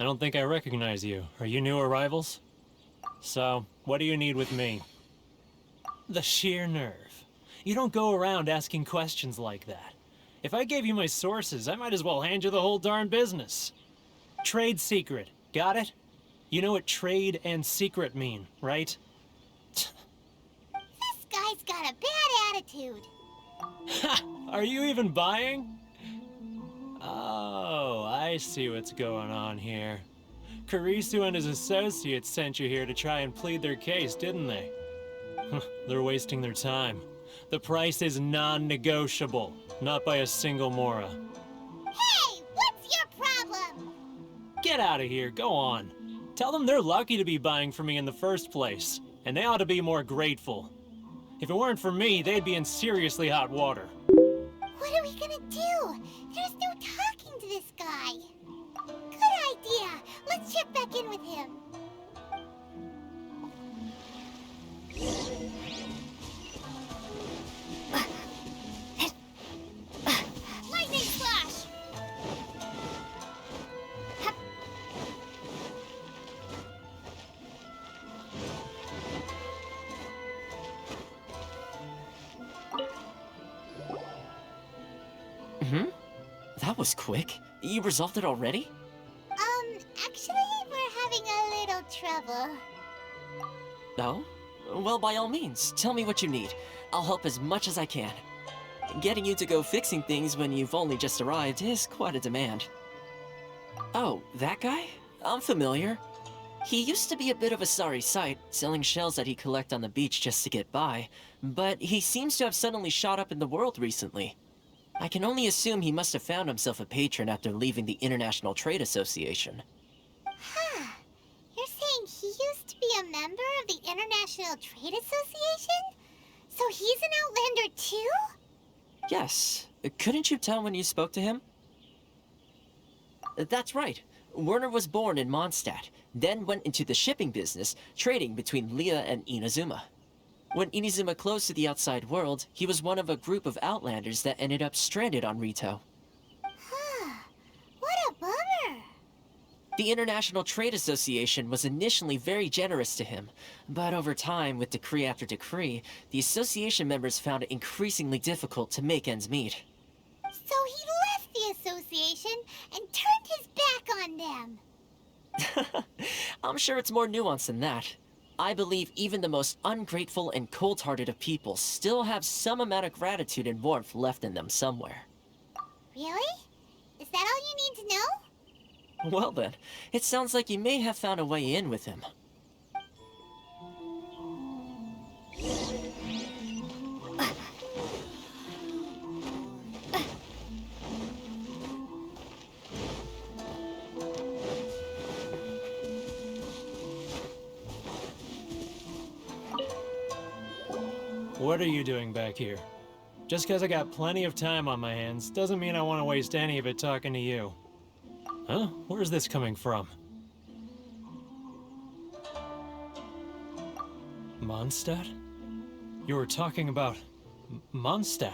don't think I recognize you. Are you new arrivals? So, what do you need with me? The sheer nerve. You don't go around asking questions like that. If I gave you my sources, I might as well hand you the whole darn business. Trade secret. Got it? You know what trade and secret mean, right? This guy's got a bad attitude. Ha! Are you even buying? Oh, I see what's going on here. Karisu and his associates sent you here to try and plead their case, didn't they? They're wasting their time. The price is non-negotiable, not by a single Mora. Hey, what's your problem? Get out of here, go on. Tell them they're lucky to be buying from me in the first place, and they ought to be more grateful. If it weren't for me, they'd be in seriously hot water. What are we gonna do? There's no talking to this guy. Good idea. Let's check back in with him. Lightning flash! That was quick. You resolved it already? Actually, we're having a little trouble. No? Well, by all means, tell me what you need. I'll help as much as I can. Getting you to go fixing things when you've only just arrived is quite a demand. Oh, that guy? I'm familiar. He used to be a bit of a sorry sight, selling shells that he'd collect on the beach just to get by, but he seems to have suddenly shot up in the world recently. I can only assume he must have found himself a patron after leaving the International Trade Association. Huh. You're saying he used to be a member of the International Trade Association? So he's an Outlander too? Yes. Couldn't you tell when you spoke to him? That's right. Werner was born in Mondstadt, then went into the shipping business, trading between Leah and Inazuma. When Inazuma closed to the outside world, he was one of a group of Outlanders that ended up stranded on Rito. Huh. What a bummer. The International Trade Association was initially very generous to him, but over time, with decree after decree, the association members found it increasingly difficult to make ends meet. So he left the association and turned his back on them. I'm sure it's more nuanced than that. I believe even the most ungrateful and cold-hearted of people still have some amount of gratitude and warmth left in them somewhere. Really? Is that all you need to know? Well then, it sounds like you may have found a way in with him. What are you doing back here? Just because I got plenty of time on my hands doesn't mean I want to waste any of it talking to you. Huh? Where's this coming from? Mondstadt? You were talking about Mondstadt.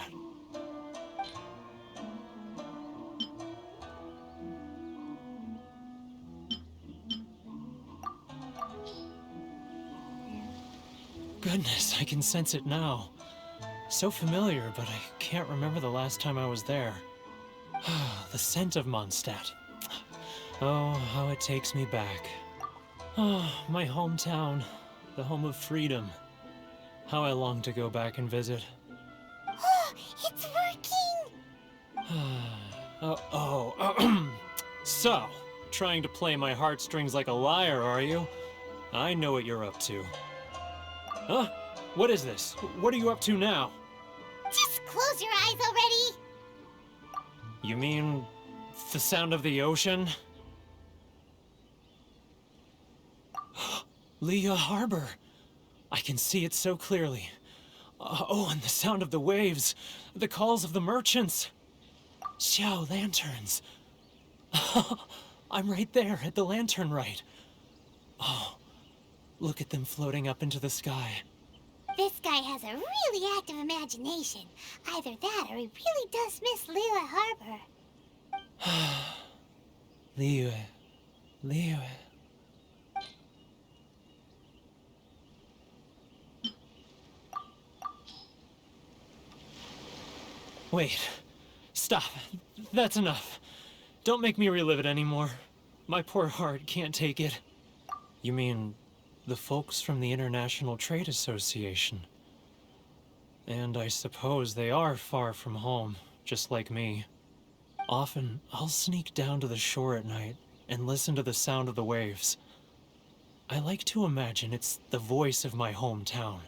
Goodness, I can sense it now. So familiar, but I can't remember the last time I was there. The scent of Mondstadt. Oh, how it takes me back. Oh, my hometown, the home of freedom. How I long to go back and visit. Oh, it's working! So, trying to play my heartstrings like a liar, are you? I know what you're up to. Huh? What is this? What are you up to now? Just close your eyes already! You mean the sound of the ocean? Leah Harbor. I can see it so clearly. Oh, and the sound of the waves. The calls of the merchants. Xiao lanterns. I'm right there at the lantern right. Oh, look at them floating up into the sky. This guy has a really active imagination. Either that or he really does miss Leah Harbor. Leo. Wait. Stop. That's enough. Don't make me relive it anymore. My poor heart can't take it. You mean the folks from the International Trade Association? And I suppose they are far from home, just like me. Often, I'll sneak down to the shore at night and listen to the sound of the waves. I like to imagine it's the voice of my hometown,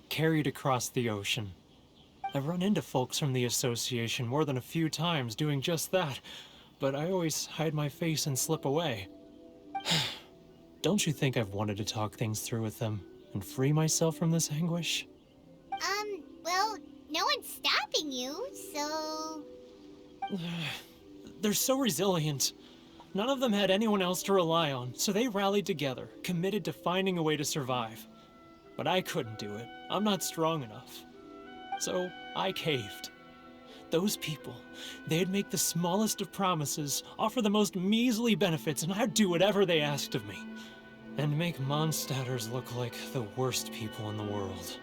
carried across the ocean. I've run into folks from the association more than a few times doing just that, but I always hide my face and slip away. Don't you think I've wanted to talk things through with them and free myself from this anguish? Well, no one's stopping you, so... They're so resilient. None of them had anyone else to rely on, so they rallied together, committed to finding a way to survive. But I couldn't do it. I'm not strong enough. So I caved. Those people, they'd make the smallest of promises, offer the most measly benefits, and I'd do whatever they asked of me. And make Mondstadters look like the worst people in the world.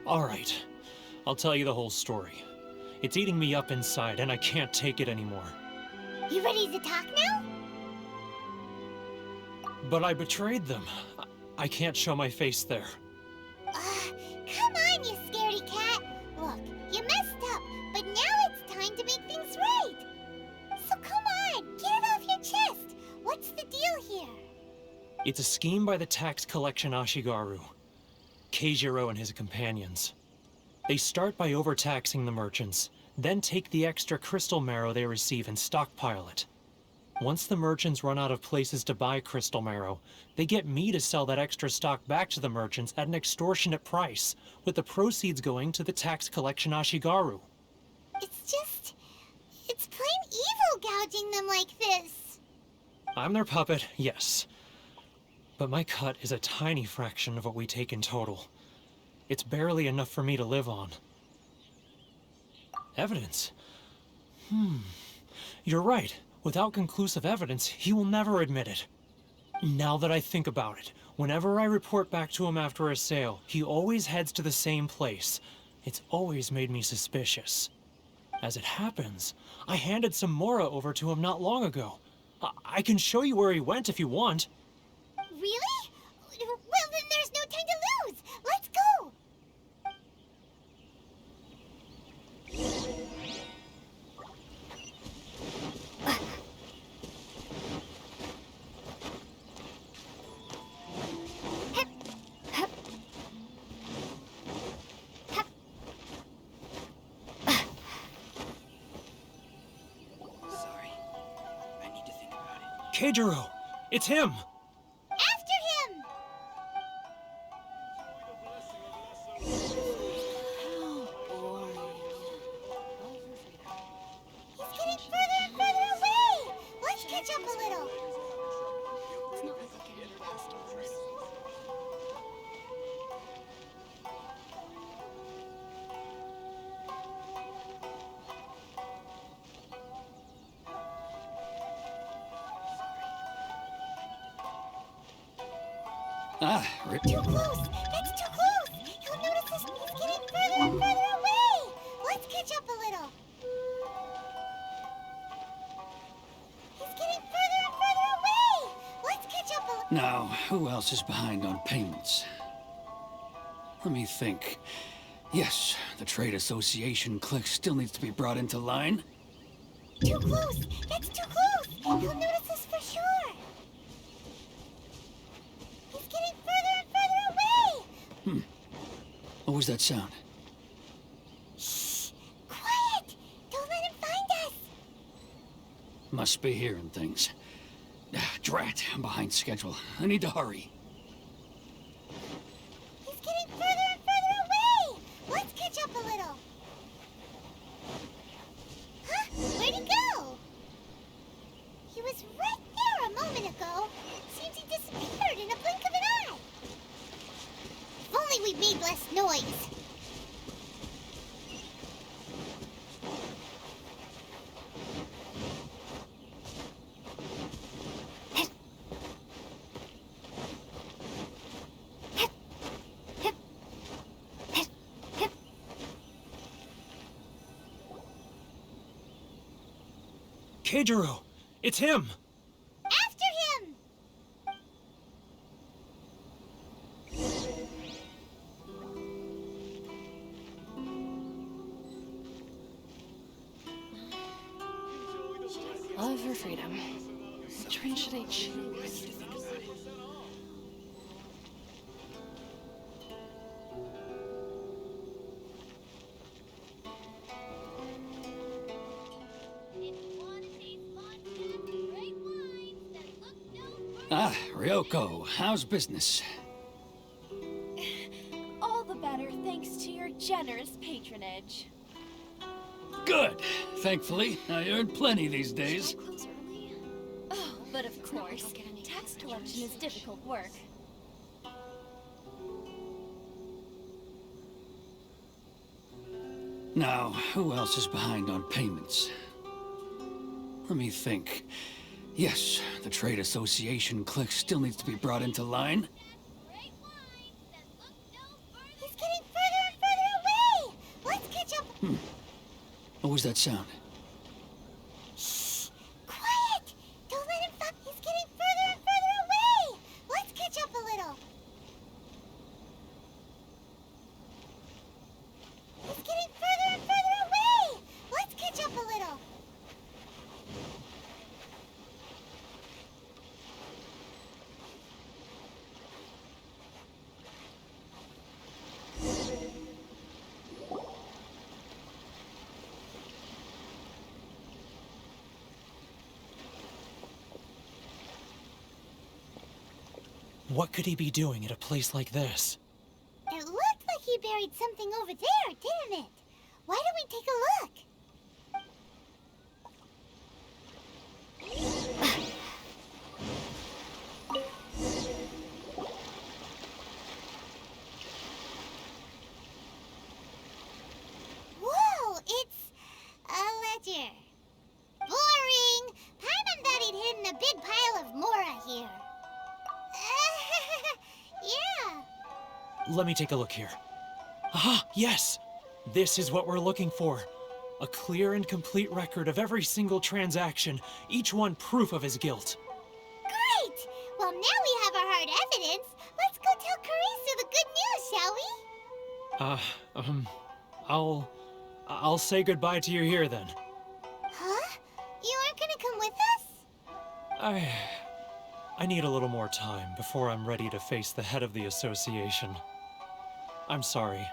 Alright, I'll tell you the whole story. It's eating me up inside, and I can't take it anymore. You ready to talk now? But I betrayed them. I can't show my face there. Come on, you scaredy cat. Look, you messed up, but now it's time to make things right. So come on, get it off your chest. What's the deal here? It's a scheme by the tax collection Ashigaru, Keijiro and his companions. They start by overtaxing the merchants, then take the extra crystal marrow they receive and stockpile it. Once the merchants run out of places to buy crystal marrow, they get me to sell that extra stock back to the merchants at an extortionate price, with the proceeds going to the tax collection Ashigaru. It's plain evil gouging them like this. I'm their puppet, yes. But my cut is a tiny fraction of what we take in total. It's barely enough for me to live on. Evidence? You're right. Without conclusive evidence, he will never admit it. Now that I think about it, whenever I report back to him after a sale, he always heads to the same place. It's always made me suspicious. As it happens, I handed some Mora over to him not long ago. I can show you where he went if you want. Really? Well, then there's no time to lose. Let's go. Sorry. I need to think about it. Keijiro! It's him! After him! He's getting further and further away! Let's catch up a little. It's not like I can get past yours. Too close! That's too close! He'll notice us. He's getting further and further away! Let's catch up a little. He's getting further and further away! Let's catch up a little. Now, who else is behind on payments? Let me think. Yes, the Trade Association clique still needs to be brought into line. Too close! That's too close! He'll notice us for sure! He's getting further and further away! What was that sound? Shh! Quiet! Don't let him find us! Must be hearing things. Drat, I'm behind schedule. I need to hurry. He's getting further and further away! Let's catch up a little. Huh? Where'd he go? He was right there a moment ago. Seems he disappeared in a blink of an eye. If only we made less noise. Keijiro! It's him! After him! Love or freedom? Which one should I choose? Ah, Ryoko, how's business? All the better thanks to your generous patronage. Good. Thankfully, I earn plenty these days. Should I close early? Oh, but of course, tax collection is difficult work. Now, who else is behind on payments? Let me think. Yes, the trade association clique still needs to be brought into line. He's getting further and further away! Let's catch up. What was that sound? Shh! Quiet! Don't let him find. He's getting further and further away! Let's catch up a little. He's getting further and further away! Let's catch up a little. What could he be doing at a place like this? It looked like he buried something over there, didn't it? Why don't we take a look? Whoa, it's a ledger. Boring! Paimon thought he'd hidden a big pile of Mora here. Yeah. Let me take a look here. Aha, yes! This is what we're looking for. A clear and complete record of every single transaction, each one proof of his guilt. Great! Well, now we have our hard evidence. Let's go tell Karisu the good news, shall we? I'll say goodbye to you here then. Huh? You aren't gonna come with us? I need a little more time before I'm ready to face the head of the association. I'm sorry.